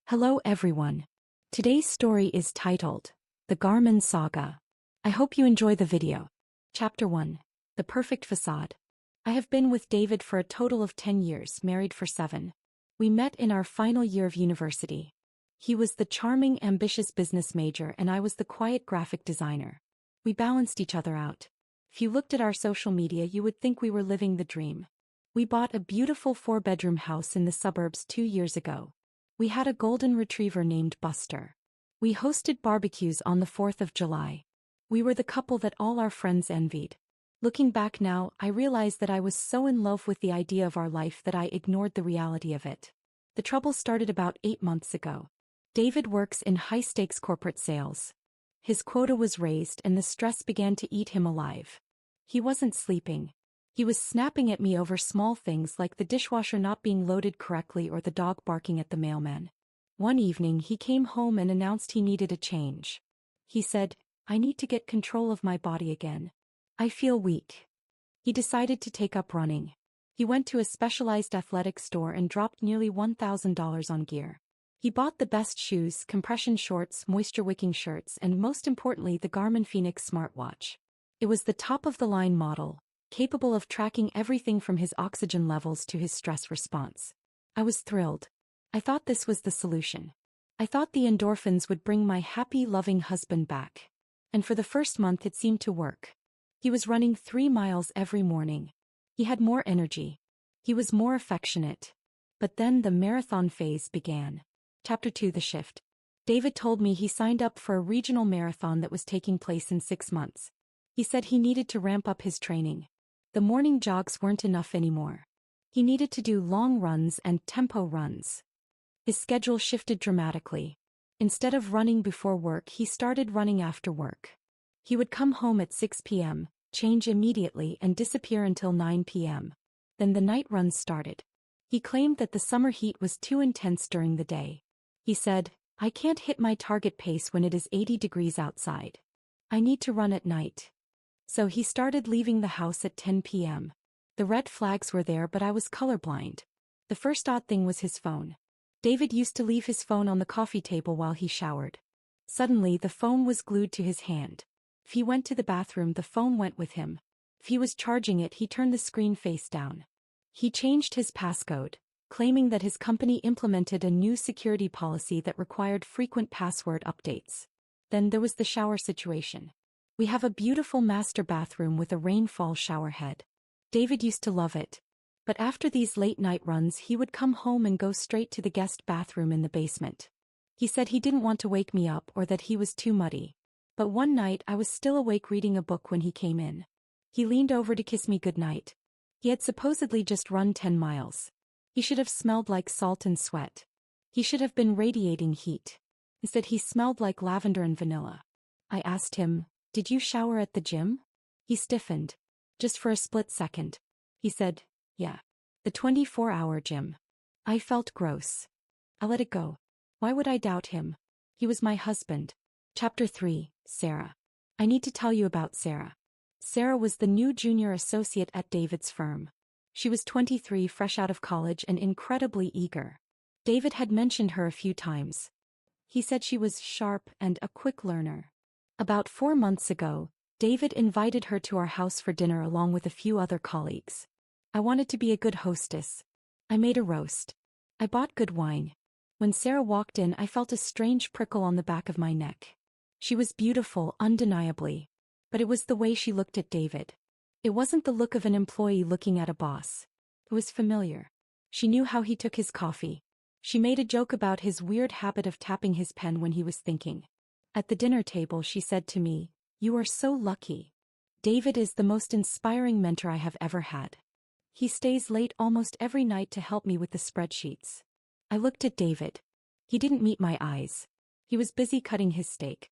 Hello everyone. Today's story is titled, The Garmin Saga. I hope you enjoy the video. Chapter 1. The Perfect Facade. I have been with David for a total of 10 years, married for 7. We met in our final year of university. He was the charming, ambitious business major and I was the quiet graphic designer. We balanced each other out. If you looked at our social media, you would think we were living the dream. We bought a beautiful 4-bedroom house in the suburbs 2 years ago. We had a golden retriever named Buster. We hosted barbecues on the 4th of July. We were the couple that all our friends envied. Looking back now, I realize that I was so in love with the idea of our life that I ignored the reality of it. The trouble started about 8 months ago. David works in high-stakes corporate sales. His quota was raised and the stress began to eat him alive. He wasn't sleeping. He was snapping at me over small things like the dishwasher not being loaded correctly or the dog barking at the mailman. One evening he came home and announced he needed a change. He said, "I need to get control of my body again. I feel weak." He decided to take up running. He went to a specialized athletic store and dropped nearly $1,000 on gear. He bought the best shoes, compression shorts, moisture-wicking shirts, and most importantly the Garmin Fenix smartwatch. It was the top-of-the-line model, capable of tracking everything from his oxygen levels to his stress response. I was thrilled. I thought this was the solution. I thought the endorphins would bring my happy, loving husband back. And for the first month it seemed to work. He was running 3 miles every morning. He had more energy. He was more affectionate. But then the marathon phase began. Chapter 2. The Shift. David told me he signed up for a regional marathon that was taking place in 6 months. He said he needed to ramp up his training. The morning jogs weren't enough anymore. He needed to do long runs and tempo runs. His schedule shifted dramatically. Instead of running before work, he started running after work. He would come home at 6 p.m., change immediately and disappear until 9 p.m. Then the night runs started. He claimed that the summer heat was too intense during the day. He said, "I can't hit my target pace when it is 80 degrees outside. I need to run at night." So he started leaving the house at 10 p.m. The red flags were there, but I was colorblind. The first odd thing was his phone. David used to leave his phone on the coffee table while he showered. Suddenly the phone was glued to his hand. If he went to the bathroom, the phone went with him. If he was charging it, he turned the screen face down. He changed his passcode, claiming that his company implemented a new security policy that required frequent password updates. Then there was the shower situation. We have a beautiful master bathroom with a rainfall shower head. David used to love it. But after these late-night runs he would come home and go straight to the guest bathroom in the basement. He said he didn't want to wake me up or that he was too muddy. But one night I was still awake reading a book when he came in. He leaned over to kiss me goodnight. He had supposedly just run 10 miles. He should have smelled like salt and sweat. He should have been radiating heat. Instead he smelled like lavender and vanilla. I asked him, "Did you shower at the gym?" He stiffened. Just for a split second. He said, "Yeah. The 24-hour gym." I felt gross. I let it go. Why would I doubt him? He was my husband. Chapter 3. Sarah. I need to tell you about Sarah. Sarah was the new junior associate at David's firm. She was 23, fresh out of college and incredibly eager. David had mentioned her a few times. He said she was sharp and a quick learner. About 4 months ago, David invited her to our house for dinner along with a few other colleagues. I wanted to be a good hostess. I made a roast. I bought good wine. When Sarah walked in, I felt a strange prickle on the back of my neck. She was beautiful, undeniably. But it was the way she looked at David. It wasn't the look of an employee looking at a boss. It was familiar. She knew how he took his coffee. She made a joke about his weird habit of tapping his pen when he was thinking. At the dinner table she said to me, "You are so lucky. David is the most inspiring mentor I have ever had. He stays late almost every night to help me with the spreadsheets." I looked at David. He didn't meet my eyes. He was busy cutting his steak.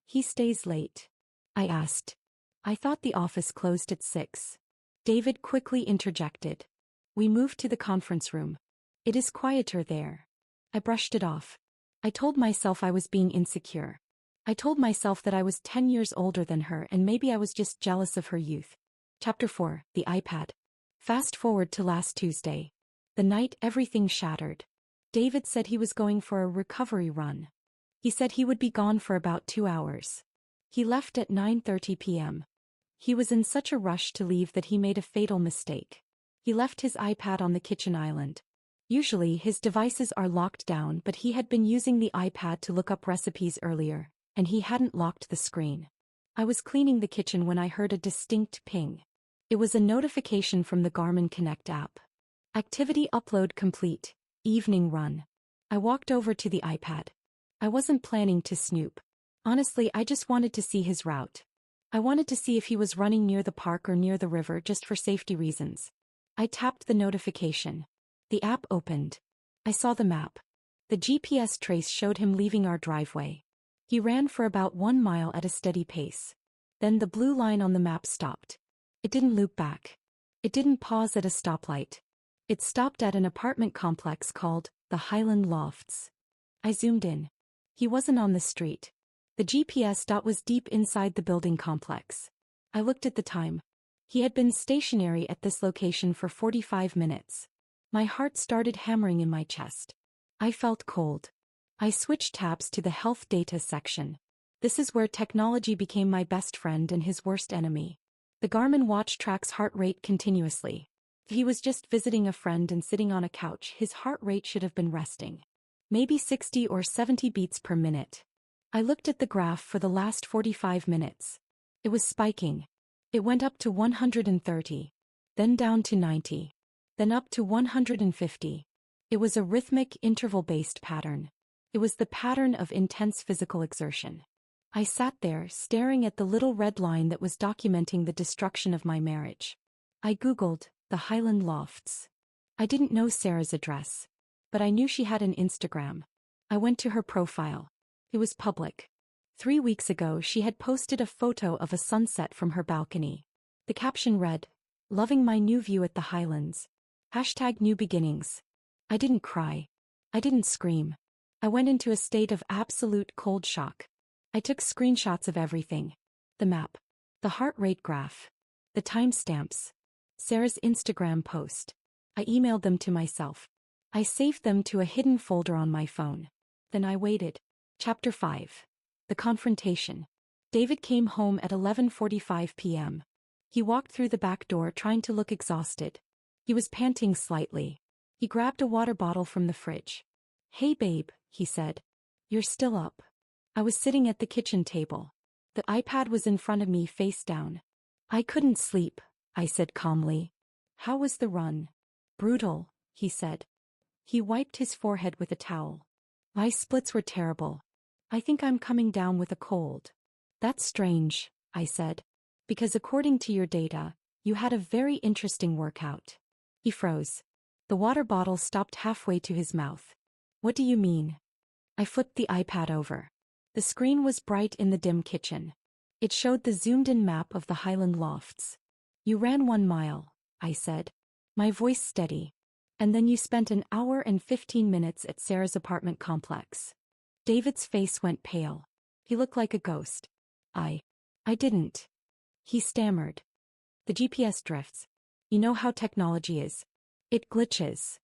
"He stays late?" I asked. "I thought the office closed at 6. David quickly interjected. We moved to the conference room. It is quieter there. I brushed it off. I told myself I was being insecure. I told myself that I was 10 years older than her and maybe I was just jealous of her youth. Chapter 4. The iPad. Fast forward to last Tuesday. The night everything shattered. David said he was going for a recovery run. He said he would be gone for about 2 hours. He left at 9:30 p.m. He was in such a rush to leave that he made a fatal mistake. He left his iPad on the kitchen island. Usually his devices are locked down, but he had been using the iPad to look up recipes earlier, and he hadn't locked the screen. I was cleaning the kitchen when I heard a distinct ping. It was a notification from the Garmin Connect app. Activity upload complete. Evening run. I walked over to the iPad. I wasn't planning to snoop. Honestly, I just wanted to see his route. I wanted to see if he was running near the park or near the river just for safety reasons. I tapped the notification. The app opened. I saw the map. The GPS trace showed him leaving our driveway. He ran for about 1 mile at a steady pace. Then the blue line on the map stopped. It didn't loop back. It didn't pause at a stoplight. It stopped at an apartment complex called the Highland Lofts. I zoomed in. He wasn't on the street. The GPS dot was deep inside the building complex. I looked at the time. He had been stationary at this location for 45 minutes. My heart started hammering in my chest. I felt cold. I switched tabs to the health data section. This is where technology became my best friend and his worst enemy. The Garmin watch tracks heart rate continuously. If he was just visiting a friend and sitting on a couch, his heart rate should have been resting. Maybe 60 or 70 beats per minute. I looked at the graph for the last 45 minutes. It was spiking. It went up to 130, then down to 90, then up to 150. It was a rhythmic, interval-based pattern. It was the pattern of intense physical exertion. I sat there, staring at the little red line that was documenting the destruction of my marriage. I Googled the Highland Lofts. I didn't know Sarah's address, but I knew she had an Instagram. I went to her profile. It was public. 3 weeks ago she had posted a photo of a sunset from her balcony. The caption read, "Loving my new view at the Highlands. #new beginnings." I didn't cry. I didn't scream. I went into a state of absolute cold shock. I took screenshots of everything. The map. The heart rate graph. The timestamps. Sarah's Instagram post. I emailed them to myself. I saved them to a hidden folder on my phone. Then I waited. Chapter 5. The Confrontation. David came home at 11:45 p.m. He walked through the back door trying to look exhausted. He was panting slightly. He grabbed a water bottle from the fridge. "Hey babe," he said. "You're still up." I was sitting at the kitchen table. The iPad was in front of me face down. "I couldn't sleep," I said calmly. "How was the run?" "Brutal," he said. He wiped his forehead with a towel. "My splits were terrible. I think I'm coming down with a cold." "That's strange," I said. "Because according to your data, you had a very interesting workout." He froze. The water bottle stopped halfway to his mouth. "What do you mean?" I flipped the iPad over. The screen was bright in the dim kitchen. It showed the zoomed-in map of the Highland Lofts. "You ran 1 mile," I said, my voice steady. "And then you spent an hour and 15 minutes at Sarah's apartment complex." David's face went pale. He looked like a ghost. I didn't." He stammered. "The GPS drifts. You know how technology is. It glitches."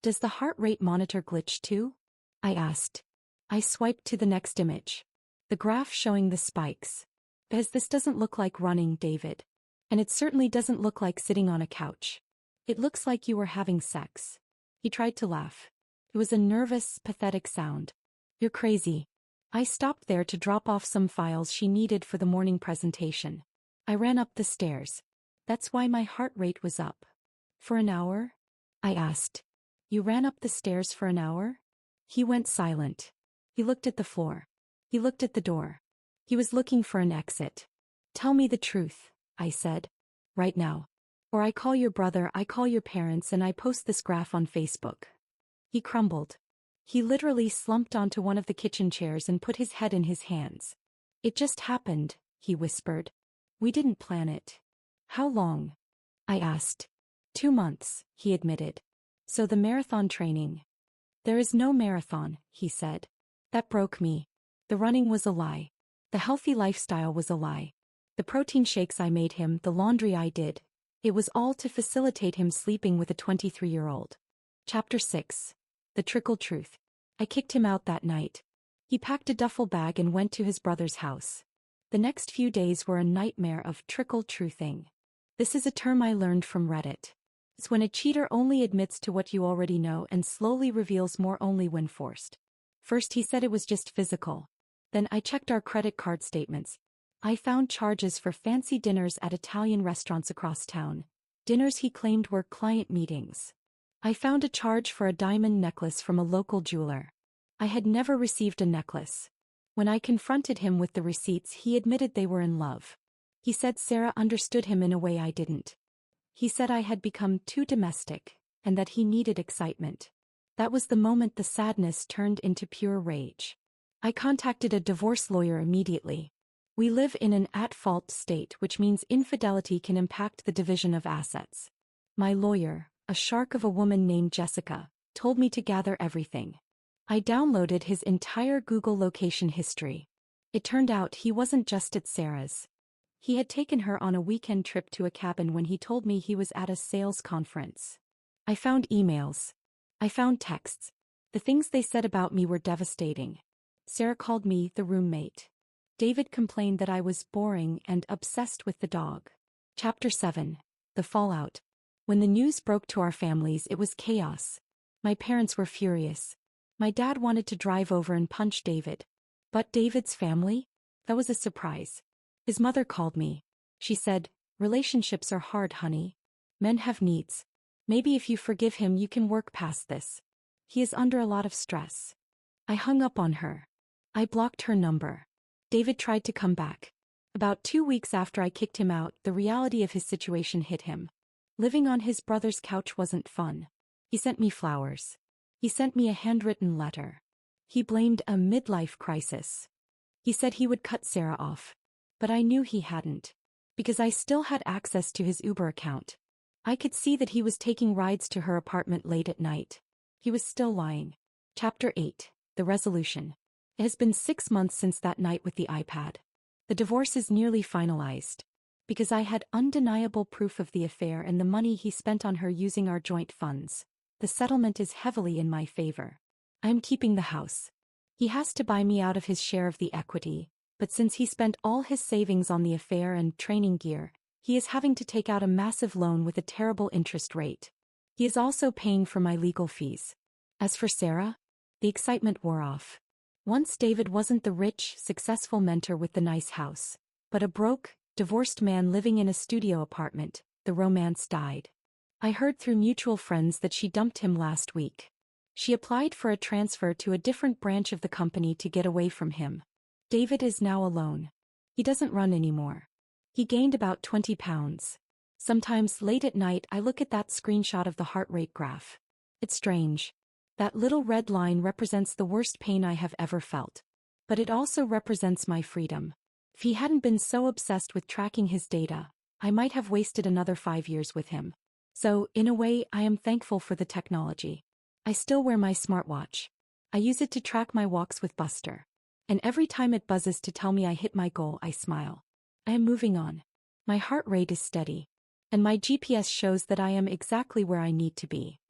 "Does the heart rate monitor glitch too?" I asked. I swiped to the next image. The graph showing the spikes. "Because this doesn't look like running, David. And it certainly doesn't look like sitting on a couch. It looks like you were having sex." He tried to laugh. It was a nervous, pathetic sound. "You're crazy." I stopped there to drop off some files she needed for the morning presentation. I ran up the stairs. "That's why my heart rate was up." "For an hour?" I asked. "You ran up the stairs for an hour?" He went silent. He looked at the floor. He looked at the door. He was looking for an exit. "Tell me the truth," I said. "Right now. Or I call your brother, I call your parents, and I post this graph on Facebook." He crumbled. He literally slumped onto one of the kitchen chairs and put his head in his hands. "It just happened," he whispered. "We didn't plan it." "How long?" I asked. 2 months, he admitted. "So the marathon training." "There is no marathon," he said. That broke me. The running was a lie. The healthy lifestyle was a lie. The protein shakes I made him, the laundry I did, it was all to facilitate him sleeping with a 23-year-old. Chapter 6. The trickle truth. I kicked him out that night. He packed a duffel bag and went to his brother's house. The next few days were a nightmare of trickle truthing. This is a term I learned from Reddit. It's when a cheater only admits to what you already know and slowly reveals more only when forced. First he said it was just physical. Then I checked our credit card statements. I found charges for fancy dinners at Italian restaurants across town. Dinners he claimed were client meetings. I found a charge for a diamond necklace from a local jeweler. I had never received a necklace. When I confronted him with the receipts, he admitted they were in love. He said Sarah understood him in a way I didn't. He said I had become too domestic, and that he needed excitement. That was the moment the sadness turned into pure rage. I contacted a divorce lawyer immediately. We live in an at-fault state, which means infidelity can impact the division of assets. My lawyer, a shark of a woman named Jessica, told me to gather everything. I downloaded his entire Google location history. It turned out he wasn't just at Sarah's. He had taken her on a weekend trip to a cabin when he told me he was at a sales conference. I found emails. I found texts. The things they said about me were devastating. Sarah called me the roommate. David complained that I was boring and obsessed with the dog. Chapter 7. The Fallout. When the news broke to our families, it was chaos. My parents were furious. My dad wanted to drive over and punch David. But David's family? That was a surprise. His mother called me. She said, "Relationships are hard, honey. Men have needs. Maybe if you forgive him you can work past this. He is under a lot of stress." I hung up on her. I blocked her number. David tried to come back. About 2 weeks after I kicked him out, the reality of his situation hit him. Living on his brother's couch wasn't fun. He sent me flowers. He sent me a handwritten letter. He blamed a midlife crisis. He said he would cut Sarah off. But I knew he hadn't. Because I still had access to his Uber account. I could see that he was taking rides to her apartment late at night. He was still lying. Chapter 8. The Resolution. It has been 6 months since that night with the iPad. The divorce is nearly finalized. Because I had undeniable proof of the affair and the money he spent on her using our joint funds. The settlement is heavily in my favor. I am keeping the house. He has to buy me out of his share of the equity, but since he spent all his savings on the affair and training gear, he is having to take out a massive loan with a terrible interest rate. He is also paying for my legal fees. As for Sarah, the excitement wore off. Once David wasn't the rich, successful mentor with the nice house, but a broke, divorced man living in a studio apartment. The romance died. I heard through mutual friends that she dumped him last week. She applied for a transfer to a different branch of the company to get away from him. David is now alone. He doesn't run anymore. He gained about 20 pounds. Sometimes late at night I look at that screenshot of the heart rate graph. It's strange. That little red line represents the worst pain I have ever felt. But it also represents my freedom. If he hadn't been so obsessed with tracking his data, I might have wasted another 5 years with him. So, in a way, I am thankful for the technology. I still wear my smartwatch. I use it to track my walks with Buster. And every time it buzzes to tell me I hit my goal, I smile. I am moving on. My heart rate is steady. And my GPS shows that I am exactly where I need to be.